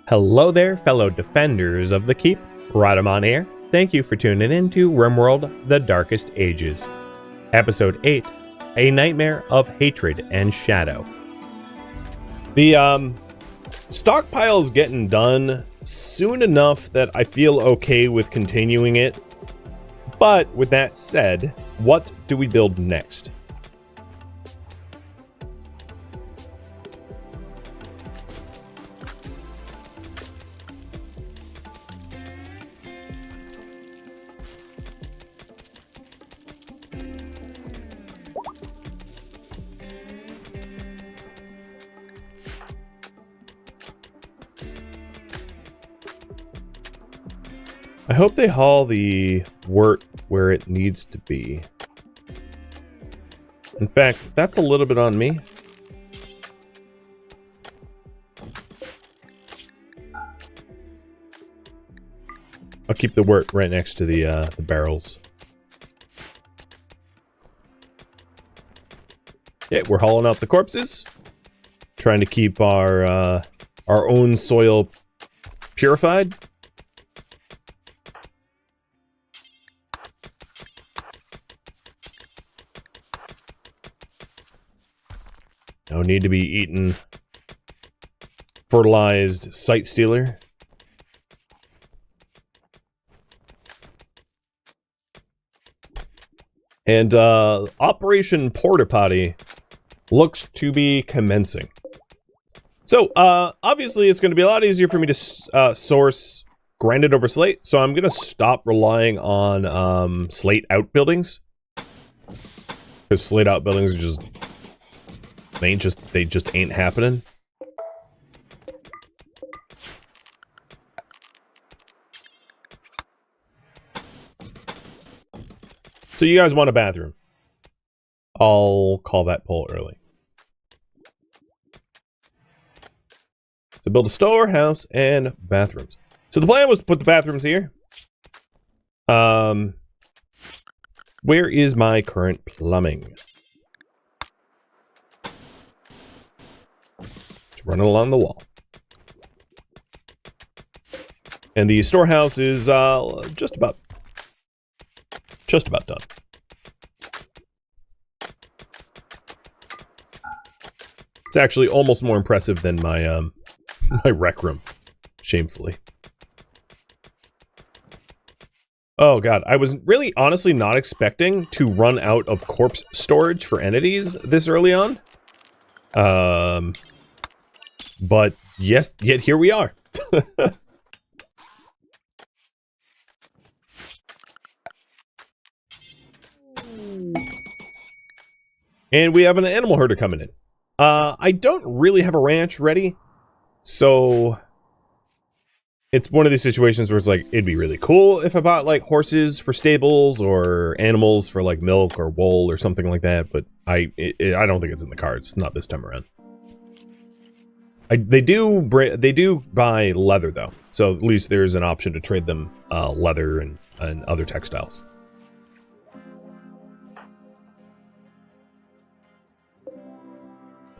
Hello there, fellow defenders of the keep. Rhadamant here. Thank you for tuning in to RimWorld: The Darkest Ages. Episode 8, A Nightmare of Hatred and Shadow. The stockpile's getting done soon enough that I feel okay with continuing it. But with that said, what do we build next? I hope they haul the wort where it needs to be. In fact, that's a little bit on me. I'll keep the wort right next to the barrels. Yeah, we're hauling out the corpses. Trying to keep our own soil purified. No need to be eating fertilized sight stealer. And Operation Porta Potty looks to be commencing. So obviously it's going to be a lot easier for me to source granite over slate. So I'm going to stop relying on slate outbuildings. Because slate outbuildings are just... They just ain't happening. So you guys want a bathroom? I'll call that poll early. So build a storehouse and bathrooms. So the plan was to put the bathrooms here. Where is my current plumbing? Running along the wall. And the storehouse is just about done. It's actually almost more impressive than my my rec room, shamefully. Oh god, I was really honestly not expecting to run out of corpse storage for entities this early on. But yes, yet here we are. And we have an animal herder coming in. I don't really have a ranch ready, so it's one of these situations where it's like, it'd be really cool if I bought like horses for stables or animals for like milk or wool or something like that, but I don't think it's in the cards, not this time around. They do buy leather though, so at least there's an option to trade them leather and other textiles.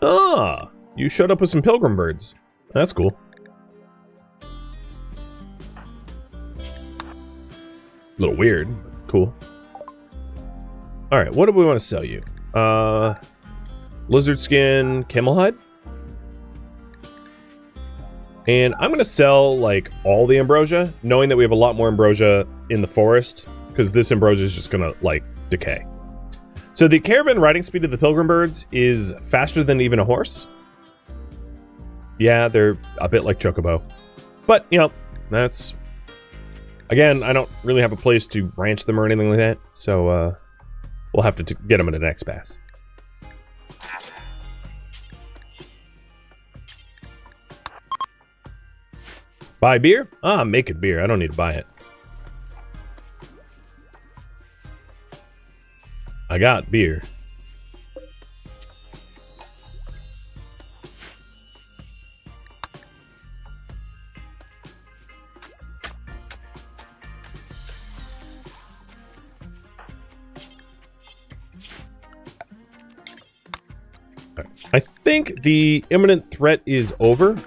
Ah, you showed up with some pilgrim birds. That's cool. A little weird, but cool. All right, what do we want to sell you? Lizard skin, camel hide. And I'm going to sell, like, all the ambrosia, knowing that we have a lot more ambrosia in the forest, because this ambrosia is just going to, like, decay. So the caravan riding speed of the pilgrim birds is faster than even a horse. Yeah, they're a bit like chocobo. But, you know, that's... Again, I don't really have a place to ranch them or anything like that, so we'll have to get them in the next pass. Buy beer? Ah, make it beer. I don't need to buy it. I got beer. I think the imminent threat is over.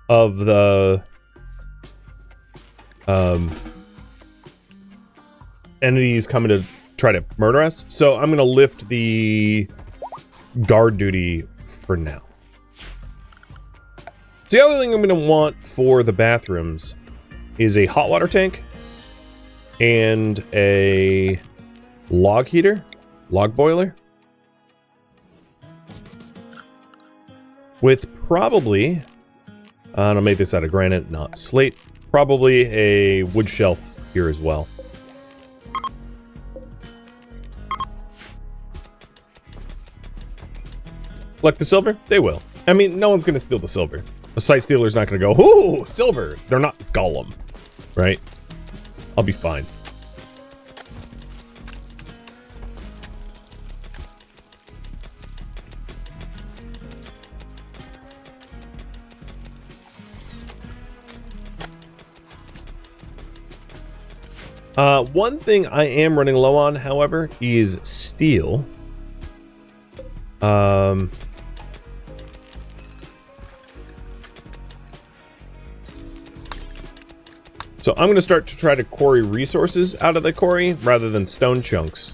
of the entities coming to try to murder us. So I'm going to lift the guard duty for now. So the other thing I'm going to want for the bathrooms is a hot water tank and a log heater, log boiler, with probably, and I'll make this out of granite, not slate, probably a wood shelf here as well. Collect the silver? They will. I mean, no one's going to steal the silver. A sight stealer's not going to go, ooh, silver! They're not Gollum, right? I'll be fine. One thing I am running low on, however, is steel. So I'm going to start to try to quarry resources out of the quarry rather than stone chunks.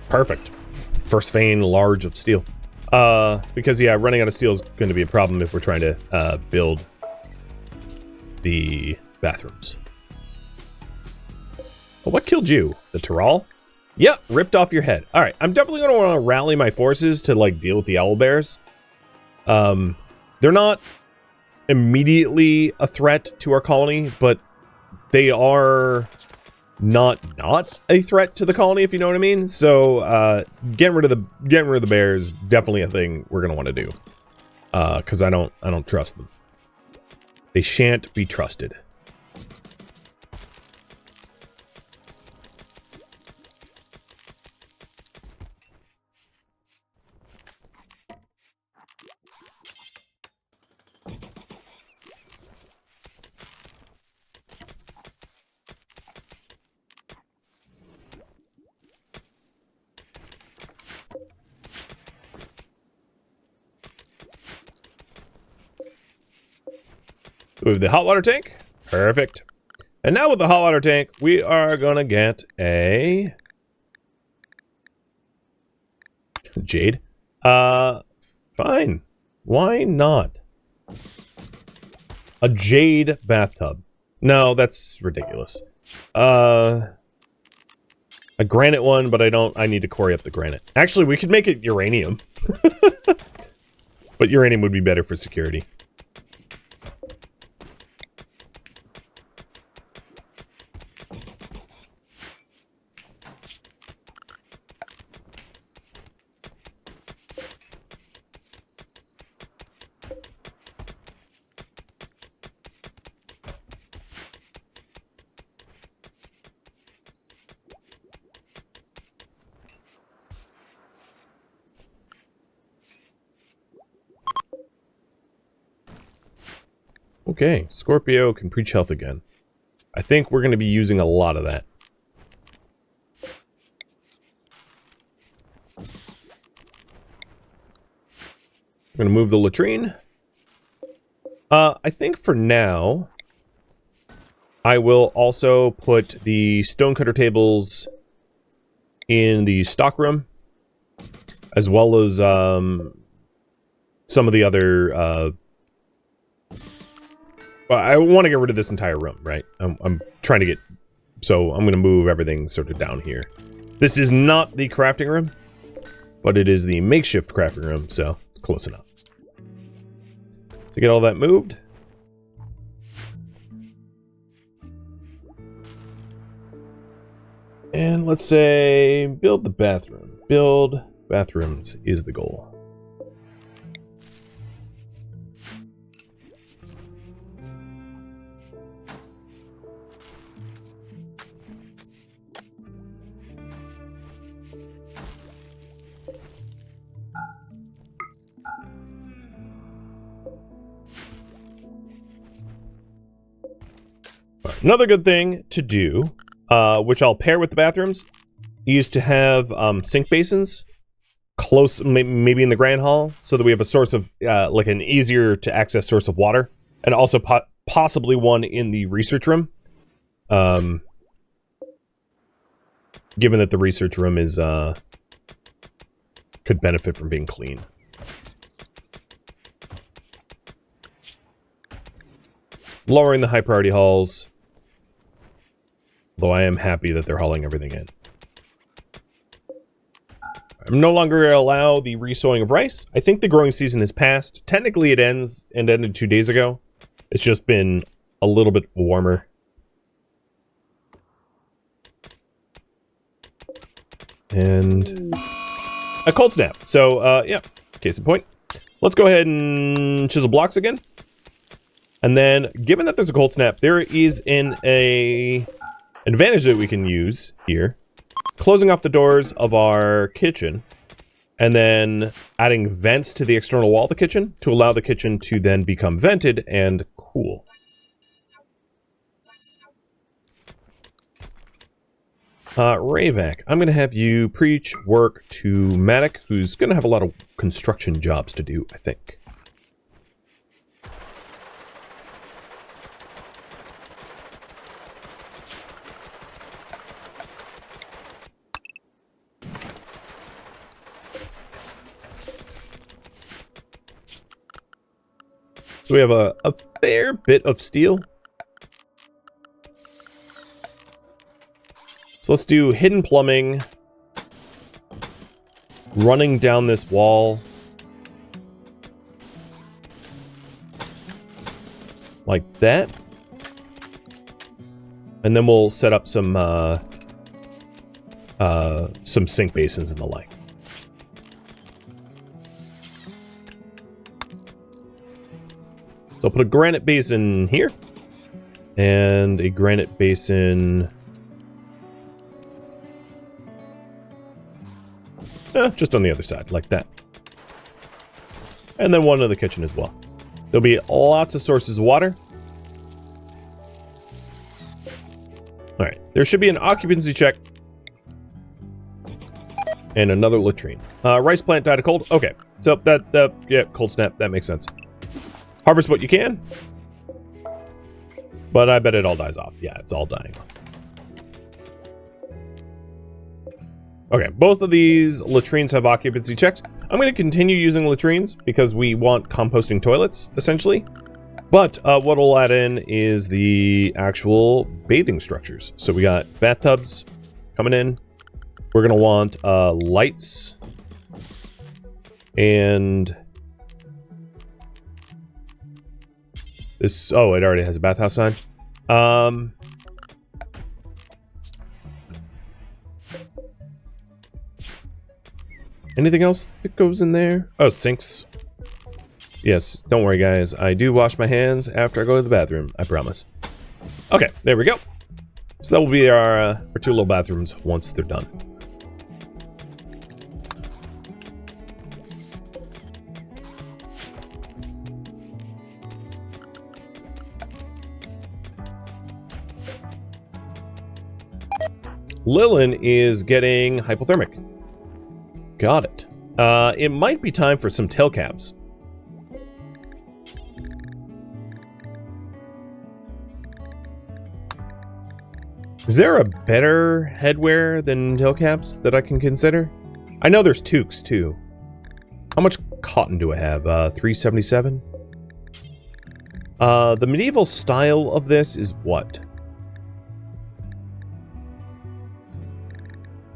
Perfect. First vein large of steel. Because, yeah, running out of steel is going to be a problem if we're trying to build the bathrooms. Well, what killed you? The Tyrol? Yep, ripped off your head. All right, I'm definitely going to want to rally my forces to, like, deal with the owlbears. They're not immediately a threat to our colony, but they are not a threat to the colony, if you know what I mean. So getting rid of the bears, definitely a thing we're gonna want to do, because I don't trust them. They shan't be trusted. We have the hot water tank. Perfect. And now with the hot water tank, we are gonna get a jade. Fine. Why not? A jade bathtub. No, that's ridiculous. A granite one, but I need to quarry up the granite. Actually, we could make it uranium. But uranium would be better for security. Okay, Scorpio can preach health again. I think we're going to be using a lot of that. I'm going to move the latrine. I think for now, I will also put the stonecutter tables in the stockroom, as well as some of the other... I want to get rid of this entire room, right? I'm trying to get... So I'm going to move everything sort of down here. This is not the crafting room, but it is the makeshift crafting room, so it's close enough. To get all that moved. And let's say build the bathroom. Build bathrooms is the goal. Another good thing to do, which I'll pair with the bathrooms, is to have sink basins close, maybe in the Grand Hall, so that we have a source of, like an easier to access source of water, and also possibly one in the research room. Given that the research room is, could benefit from being clean. Lowering the high priority halls. Though I am happy that they're hauling everything in. I'm no longer going to allow the resowing of rice. I think the growing season is past. Technically it ended 2 days ago. It's just been a little bit warmer. And a cold snap. So, yeah, case in point. Let's go ahead and chisel blocks again. And then, given that there's a cold snap, there is an advantage that we can use here. Closing off the doors of our kitchen, and then adding vents to the external wall of the kitchen to allow the kitchen to then become vented and cool. Rayvac, I'm going to have you preach work to Matic, who's going to have a lot of construction jobs to do, I think. So we have a fair bit of steel. So let's do hidden plumbing. Running down this wall. Like that. And then we'll set up some sink basins and the like. So I'll put a granite basin here. And a granite basin... just on the other side, like that. And then one in the kitchen as well. There'll be lots of sources of water. Alright, there should be an occupancy check. And another latrine. Rice plant died of cold. Okay, so yeah, cold snap, that makes sense. Harvest what you can. But I bet it all dies off. Yeah, it's all dying off. Okay, both of these latrines have occupancy checks. I'm going to continue using latrines because we want composting toilets, essentially. But what we'll add in is the actual bathing structures. So we got bathtubs coming in. We're going to want lights. And this... Oh, it already has a bathhouse sign. Anything else that goes in there? Oh, sinks. Yes, don't worry, guys. I do wash my hands after I go to the bathroom. I promise. Okay, there we go. So that will be our 2 little bathrooms once they're done. Lillian is getting hypothermic. Got it. It might be time for some tail caps. Is there a better headwear than tail caps that I can consider? I know there's toques too. How much cotton do I have? 377? The medieval style of this is what?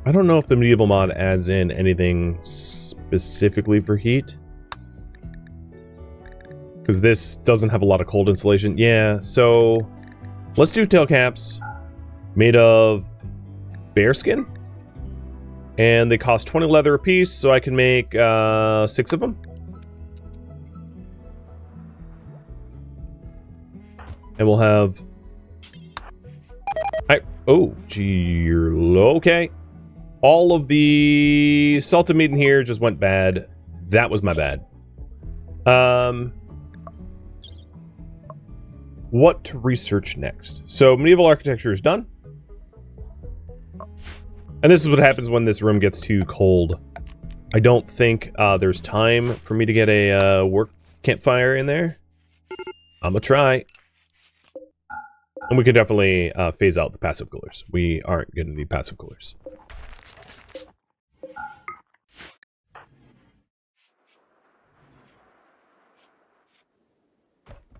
I don't know if the medieval mod adds in anything specifically for heat. Because this doesn't have a lot of cold insulation. Yeah, so let's do tail caps made of bearskin. And they cost 20 leather a piece, so I can make 6 of them. And we'll have... Oh, gee, okay. All of the salted meat in here just went bad. That was my bad. What to research next? So medieval architecture is done. And this is what happens when this room gets too cold. I don't think there's time for me to get a work campfire in there. I'm gonna try. And we could definitely phase out the passive coolers. We aren't gonna need passive coolers.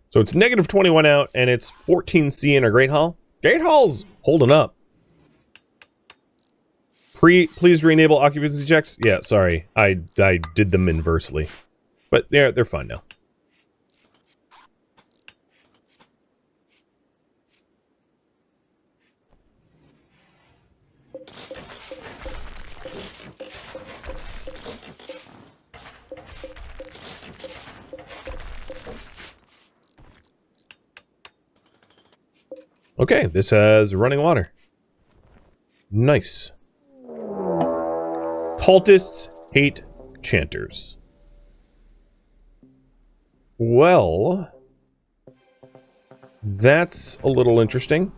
So it's negative 21 out, and it's 14C in our Great Hall. Great Hall's holding up. Please re-enable occupancy checks. Yeah, sorry. I did them inversely. But they're fine now. Okay, this has running water. Nice. Cultists hate chanters. Well, that's a little interesting.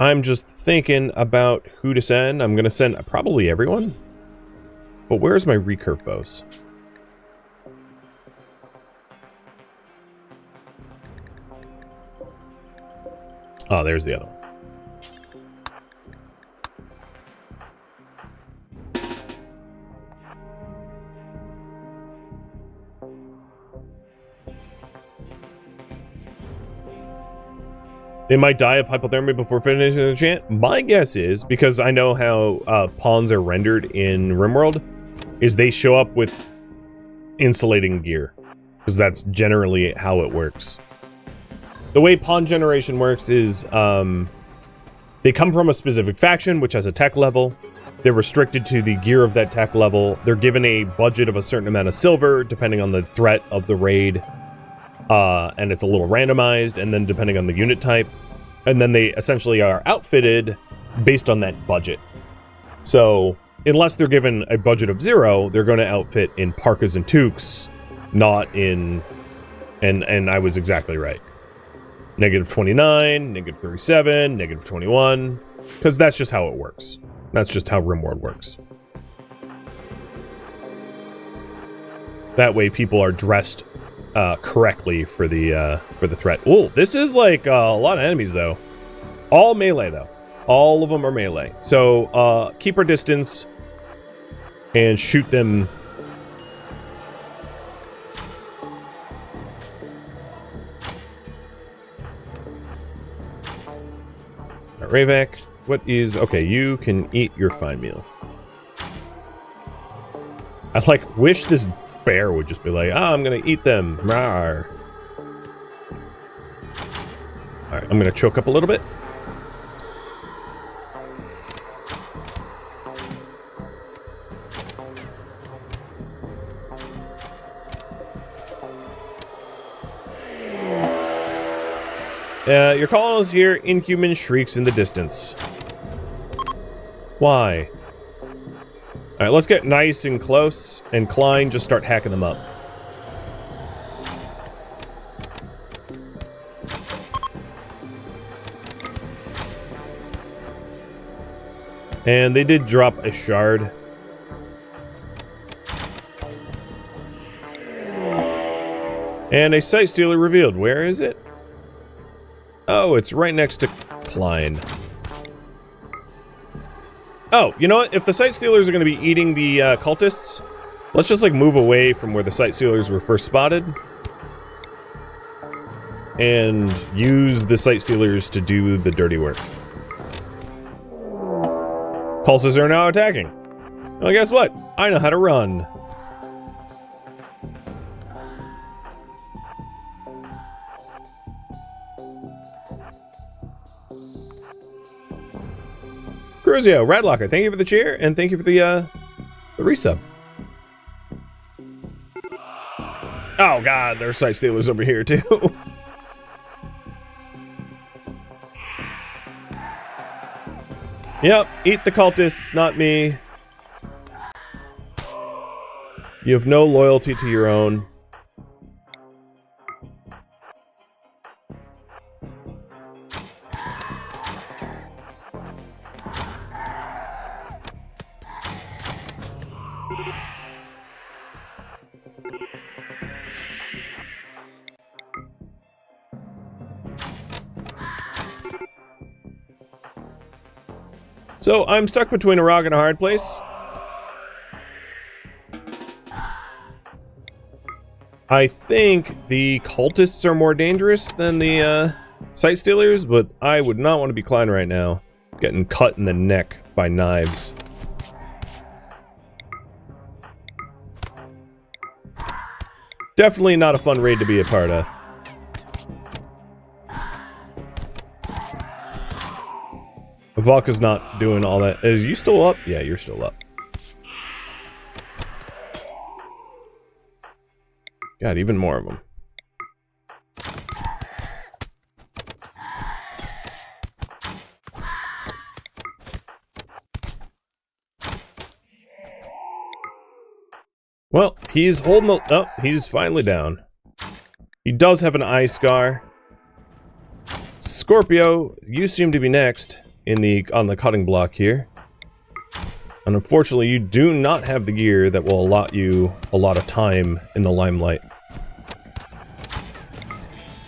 I'm just thinking about who to send. I'm going to send probably everyone. But where's my recurve bows? Oh, there's the other one. They might die of hypothermia before finishing the chant. My guess is, because I know how pawns are rendered in RimWorld, is they show up with insulating gear. Because that's generally how it works. The way pawn generation works is they come from a specific faction, which has a tech level. They're restricted to the gear of that tech level. They're given a budget of a certain amount of silver, depending on the threat of the raid. And it's a little randomized, and then depending on the unit type. And then they essentially are outfitted based on that budget. So, unless they're given a budget of 0, they're going to outfit in parkas and toques, not in... And I was exactly right. Negative 29, negative 37, negative 21. Because that's just how it works. That's just how RimWorld works. That way people are dressed correctly for the threat. Oh, this is like a lot of enemies though. All melee though. All of them are melee. So keep our distance and shoot them. Ravak, what is... Okay, you can eat your fine meal. I like wish this bear would just be like, oh, I'm gonna eat them. Rawr. Alright, I'm gonna choke up a little bit. Your colonels hear inhuman shrieks in the distance. Why? Alright, let's get nice and close, and Klein just start hacking them up. And they did drop a shard. And a sight stealer revealed. Where is it? Oh, it's right next to Klein. Oh, you know what? If the sight stealers are going to be eating the cultists, let's just like move away from where the sight stealers were first spotted. And use the sight stealers to do the dirty work. Pulses are now attacking. Well, guess what? I know how to run. Cruzio, Radlocker, thank you for the cheer, and thank you for the resub. Oh god, there's sight stealers over here too. Yep, eat the cultists, not me. You have no loyalty to your own. So I'm stuck between a rock and a hard place. I think the cultists are more dangerous than the sight stealers, but I would not want to be Klein right now, getting cut in the neck by knives. Definitely not a fun raid to be a part of. Vodka's not doing all that. Is you still up? Yeah, you're still up. God, even more of them. Well, he's holding the... Oh, he's finally down. He does have an eye scar. Scorpio, you seem to be next on the cutting block here. And unfortunately, you do not have the gear that will allot you a lot of time in the limelight.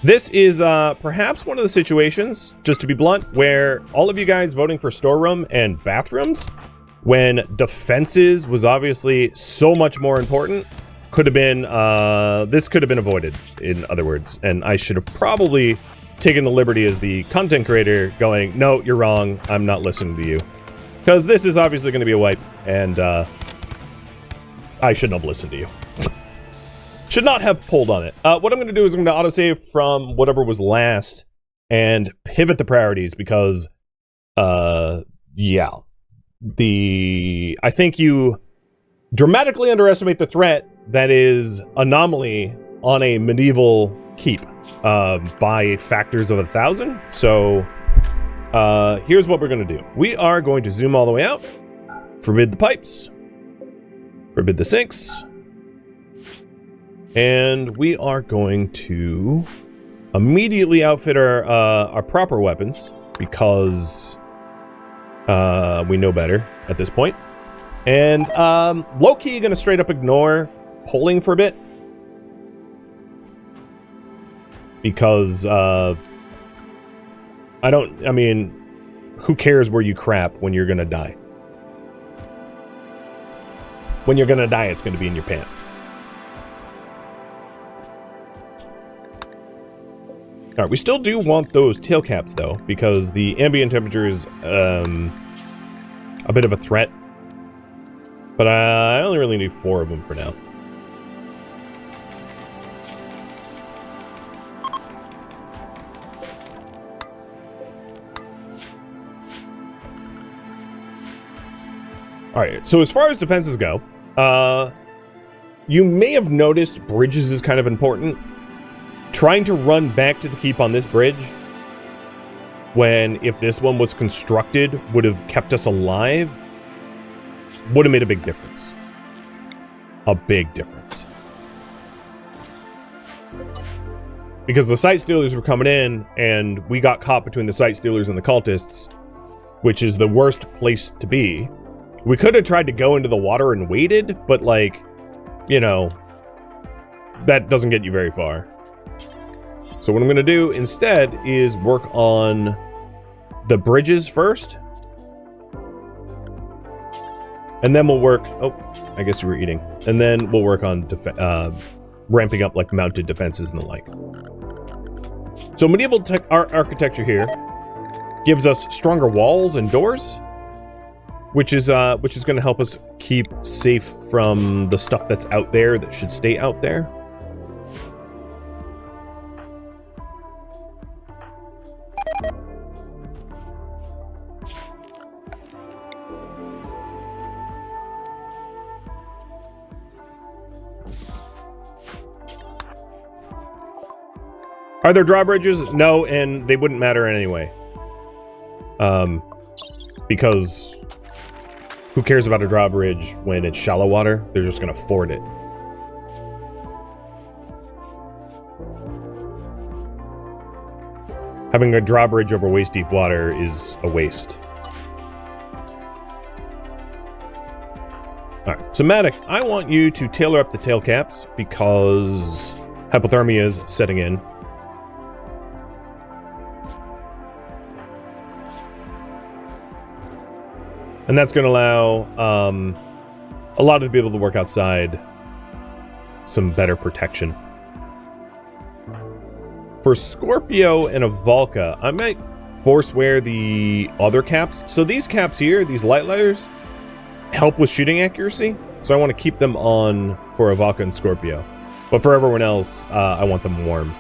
This is perhaps one of the situations, just to be blunt, where all of you guys voting for storeroom and bathrooms, when defenses was obviously so much more important, could have been, this could have been avoided, in other words. And I should have probably taken the liberty as the content creator going, no, you're wrong, I'm not listening to you. Because this is obviously going to be a wipe, and I shouldn't have listened to you. Should not have pulled on it. What I'm going to do is I'm going to autosave from whatever was last and pivot the priorities because, yeah. I think you dramatically underestimate the threat that is Anomaly on a medieval keep by factors of 1,000. So here's what we're going to do. We are going to zoom all the way out, forbid the pipes, forbid the sinks, and we are going to immediately outfit our proper weapons because we know better at this point. And low-key gonna straight up ignore polling for a bit. Because I mean, who cares where you crap when you're gonna die? When you're gonna die, it's gonna be in your pants. Alright, we still do want those tail caps, though, because the ambient temperature is a bit of a threat. But I only really need 4 of them for now. Alright, so as far as defenses go, you may have noticed bridges is kind of important. Trying to run back to the keep on this bridge, when if this one was constructed, would have kept us alive, would have made a big difference. A big difference. Because the sight stealers were coming in, and we got caught between the sight stealers and the cultists, which is the worst place to be. We could have tried to go into the water and waited, but like, you know, that doesn't get you very far. So what I'm going to do instead is work on the bridges first. And then we'll work... Oh, I guess you were eating. And then we'll work on ramping up like mounted defenses and the like. So medieval architecture here gives us stronger walls and doors, which is going to help us keep safe from the stuff that's out there that should stay out there. Are there drawbridges? No, and they wouldn't matter anyway. Because who cares about a drawbridge when it's shallow water? They're just gonna ford it. Having a drawbridge over waist-deep water is a waste. Alright, so Matic, I want you to tailor up the tail caps because hypothermia is setting in. And that's going to allow a lot of the people to work outside some better protection. For Scorpio and a Volca, I might force wear the other caps. So these caps here, these light layers, help with shooting accuracy. So I want to keep them on for a Volca and Scorpio. But for everyone else, I want them warm.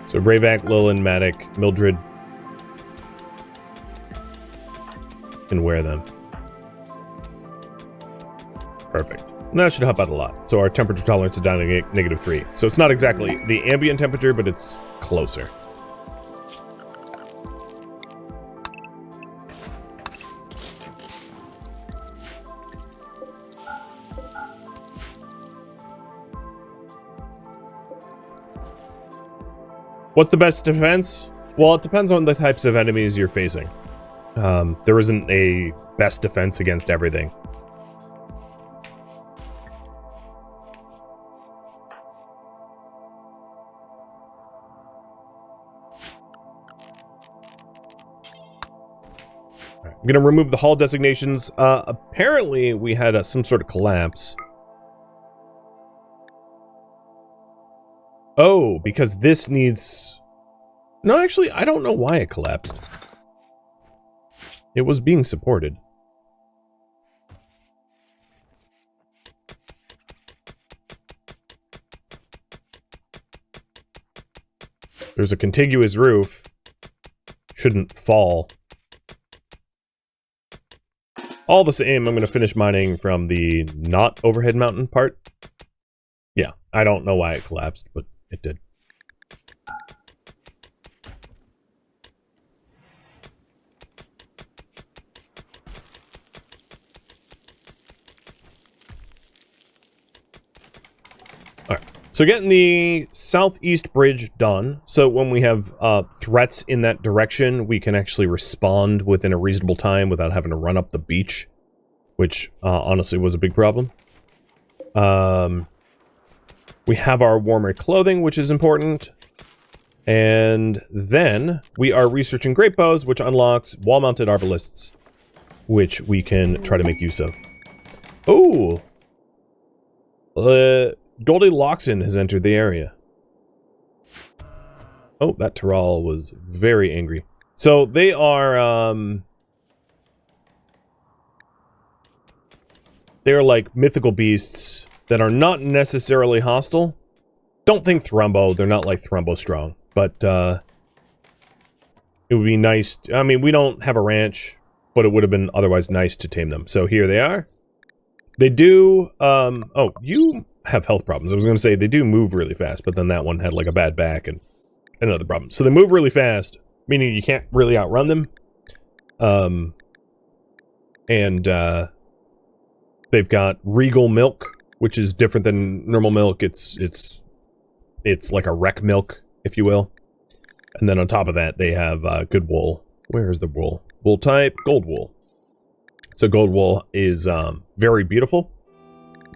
So Ravak, Lilin, Matic, Mildred can wear them. Perfect. And that should help out a lot. So our temperature tolerance is down to -3. So it's not exactly the ambient temperature, but it's closer. What's the best defense? Well, it depends on the types of enemies you're facing. There isn't a best defense against everything. I'm going to remove the hall designations. Apparently, we had some sort of collapse. Oh, because this needs... No, actually, I don't know why it collapsed. It was being supported. There's a contiguous roof. Shouldn't fall. All the same, I'm going to finish mining from the not overhead mountain part. Yeah, I don't know why it collapsed, but it did. Alright, so getting the southeast bridge done. So when we have threats in that direction, we can actually respond within a reasonable time without having to run up the beach, which honestly was a big problem. We have our warmer clothing, which is important. And then we are researching great bows, which unlocks wall-mounted arbalists, which we can try to make use of. Oh! Goldie Loxon has entered the area. Oh, that Tyrell was very angry. So they are, they're like mythical beasts that are not necessarily hostile. Don't think Thrumbo, they're not like Thrumbo strong. But, it would be nice... I mean, we don't have a ranch, but it would have been otherwise nice to tame them. So here they are. They do, oh, you have health problems. I was going to say, they do move really fast, but then that one had like a bad back and another problem. So they move really fast, meaning you can't really outrun them. They've got regal milk, which is different than normal milk. It's like a wreck milk, if you will. And then on top of that, they have good wool. Where is the wool? Wool type, gold wool. So gold wool is very beautiful.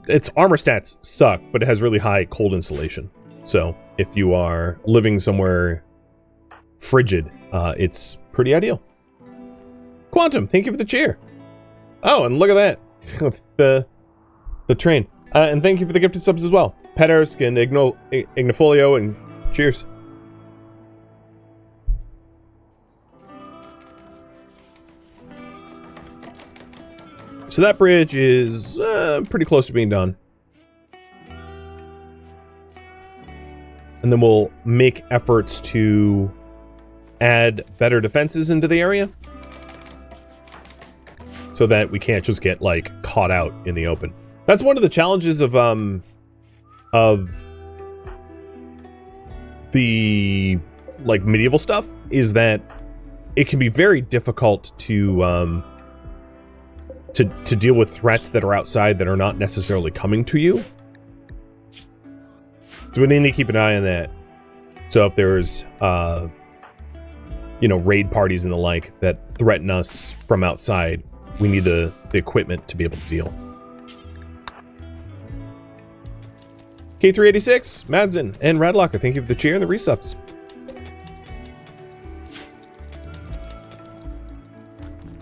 Its armor stats suck, but it has really high cold insulation. So if you are living somewhere frigid, it's pretty ideal. Quantum, thank you for the cheer. Oh, and look at that. the train. And thank you for the gifted subs as well. Pettersk and Ignofolio, and cheers. So that bridge is pretty close to being done. And then we'll make efforts to add better defenses into the area, so that we can't just get, like, caught out in the open. That's one of the challenges of the, like, medieval stuff, is that it can be very difficult to deal with threats that are outside that are not necessarily coming to you. So we need to keep an eye on that. So if there's, you know, raid parties and the like that threaten us from outside, we need the equipment to be able to deal. K386, Madsen, and Radlocker, thank you for the cheer and the resubs.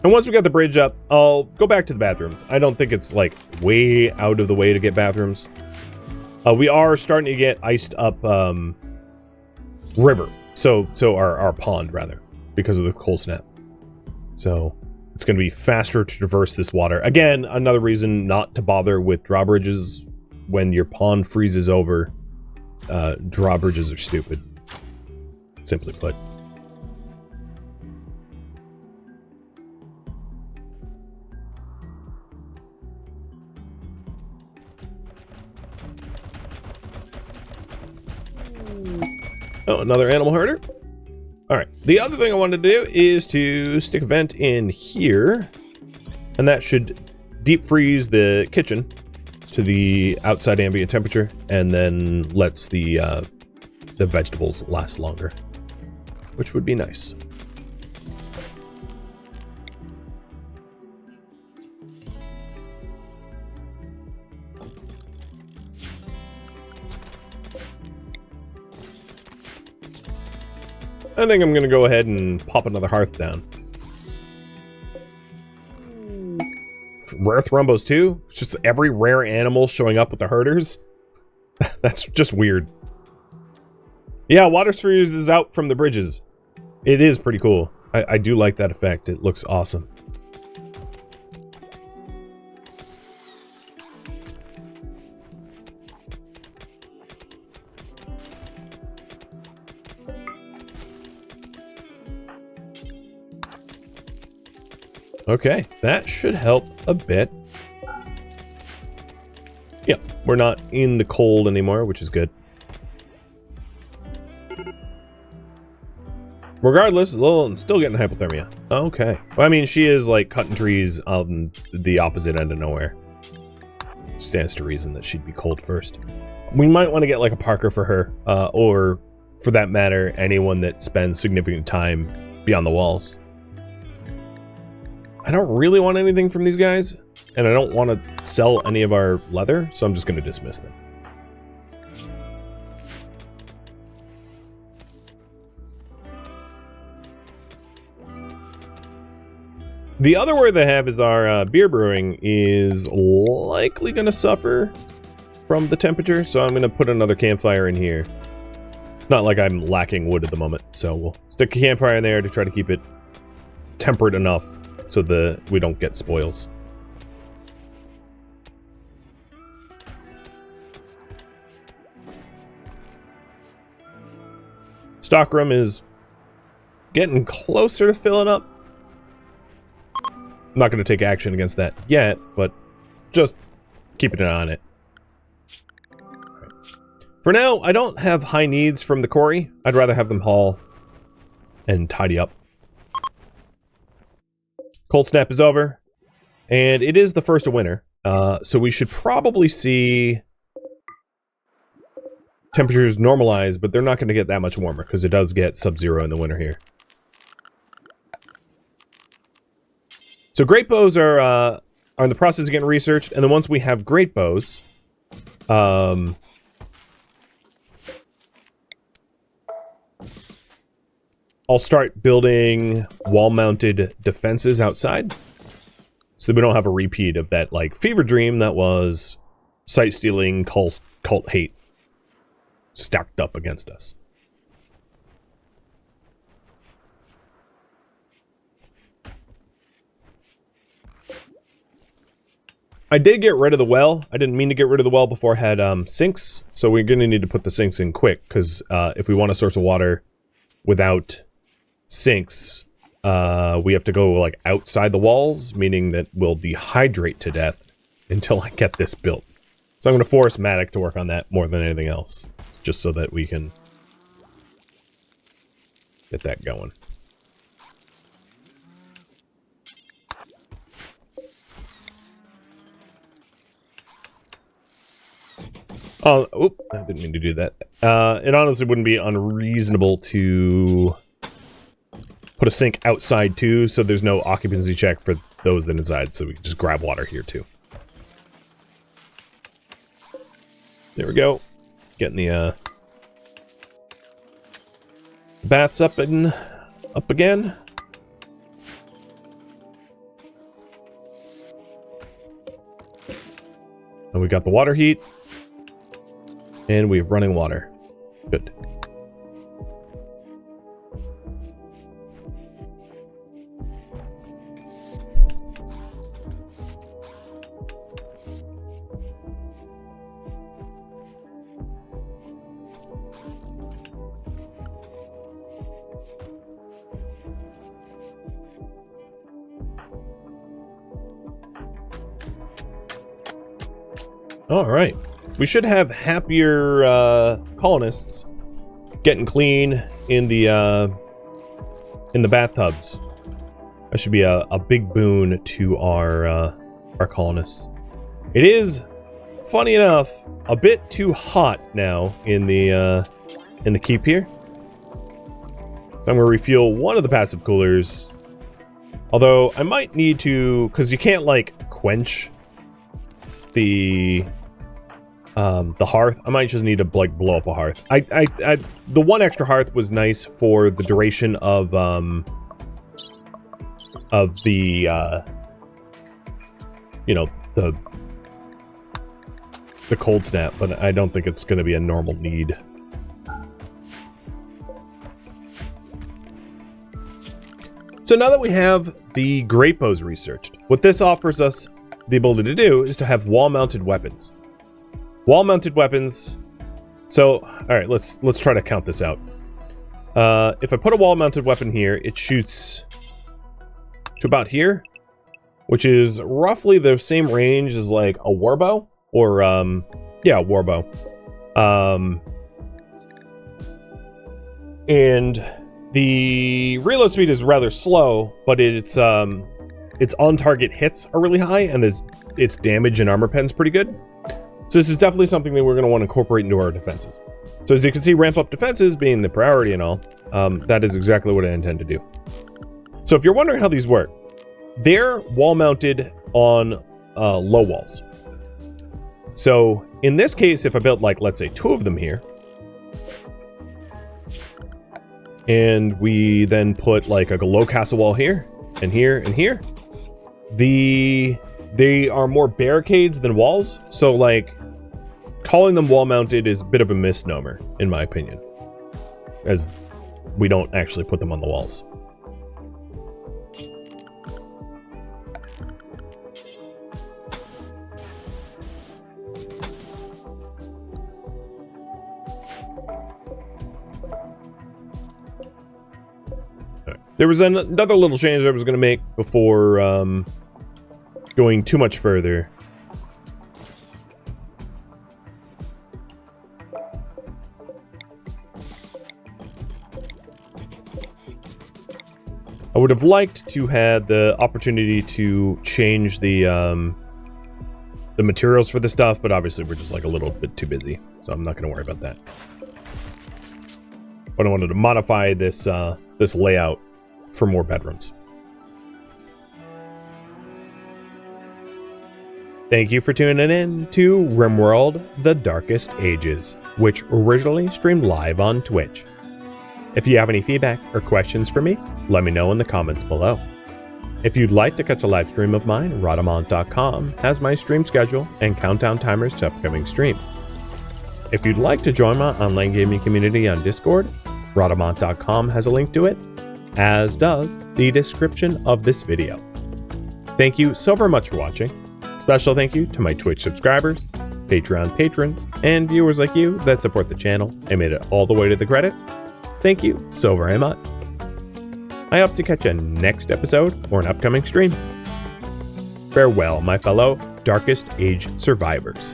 And once we got the bridge up, I'll go back to the bathrooms. I don't think it's, like, way out of the way to get bathrooms. We are starting to get iced up river. So our pond, rather, because of the cold snap. So it's going to be faster to traverse this water. Again, another reason not to bother with drawbridges when your pond freezes over. Drawbridges are stupid, simply put. Oh, another animal herder. All right. The other thing I wanted to do is to stick a vent in here, and that should deep freeze the kitchen to the outside ambient temperature, and then lets the vegetables last longer, which would be nice. I think I'm going to go ahead and pop another hearth down. Rare thrombos too? It's just every rare animal showing up with the herders? That's just weird. Yeah, water spheres is out from the bridges. It is pretty cool. I do like that effect. It looks awesome. Okay, that should help a bit. Yeah, we're not in the cold anymore, which is good. Regardless, Lillian's still getting hypothermia. Okay. Well, I mean, she is, like, cutting trees on the opposite end of nowhere. Stands to reason that she'd be cold first. We might want to get, like, a parka for her. Or, for that matter, anyone that spends significant time beyond the walls. I don't really want anything from these guys, and I don't want to sell any of our leather, so I'm just going to dismiss them. The other word they have is our beer brewing is likely going to suffer from the temperature, so I'm going to put another campfire in here. It's not like I'm lacking wood at the moment, so we'll stick a campfire in there to try to keep it temperate enough so we don't get spoils. Stockroom is getting closer to filling up. I'm not going to take action against that yet, but just keeping an eye on it. Right. For now, I don't have high needs from the quarry. I'd rather have them haul and tidy up. Cold snap is over, and it is the first of winter, so we should probably see temperatures normalize, but they're not going to get that much warmer, because it does get sub-zero in the winter here. So great bows are in the process of getting researched, and then once we have great bows, I'll start building wall-mounted defenses outside, so that we don't have a repeat of that, like, fever dream that was sight-stealing cult hate stacked up against us. I did get rid of the well. I didn't mean to get rid of the well before I had sinks, so we're going to need to put the sinks in quick, because if we want a source of water without sinks, we have to go, like, outside the walls, meaning that we'll dehydrate to death until I get this built. So I'm going to force Matic to work on that more than anything else, just so that we can get that going. Oh, oop, I didn't mean to do that. It honestly wouldn't be unreasonable to put a sink outside too, so there's no occupancy check for those that inside, so we can just grab water here too. There we go. Getting the baths up again. And we got the water heat. And we have running water. Good. All right. We should have happier colonists getting clean in the bathtubs. That should be a big boon to our colonists. It is, funny enough, a bit too hot now in the keep here. So I'm gonna refuel one of the passive coolers. Although I might need to, because you can't like quench the hearth. I might just need to like blow up a hearth. The one extra hearth was nice for the duration of the you know, the cold snap, but I don't think it's going to be a normal need. So now that we have the great bows researched, what this offers us the ability to do is to have wall-mounted weapons. Wall-mounted weapons. So, all right, let's try to count this out. If I put a wall-mounted weapon here, it shoots to about here, which is roughly the same range as like a warbow, or yeah, warbow. And the reload speed is rather slow, but its on-target hits are really high, and its damage and armor pen's pretty good. So this is definitely something that we're going to want to incorporate into our defenses. So as you can see, ramp up defenses being the priority and all, that is exactly what I intend to do. So if you're wondering how these work, they're wall-mounted on low walls. So in this case, if I built like, let's say 2 of them here, and we then put like a low castle wall here, and here, and here, they are more barricades than walls. So like, calling them wall-mounted is a bit of a misnomer, in my opinion, as we don't actually put them on the walls. There was another little change I was going to make before going too much further. I would have liked to have the opportunity to change the materials for the stuff, but obviously we're just like a little bit too busy, so I'm not going to worry about that. But I wanted to modify this this layout for more bedrooms. Thank you for tuning in to RimWorld: The Darkest Ages, which originally streamed live on Twitch. If you have any feedback or questions for me, let me know in the comments below. If you'd like to catch a live stream of mine, Rhadamant.com has my stream schedule and countdown timers to upcoming streams. If you'd like to join my online gaming community on Discord, Rhadamant.com has a link to it, as does the description of this video. Thank you so very much for watching. Special thank you to my Twitch subscribers, Patreon patrons, and viewers like you that support the channel and made it all the way to the credits. Thank you so very much. I hope to catch you next episode or an upcoming stream. Farewell, my fellow Darkest Age survivors.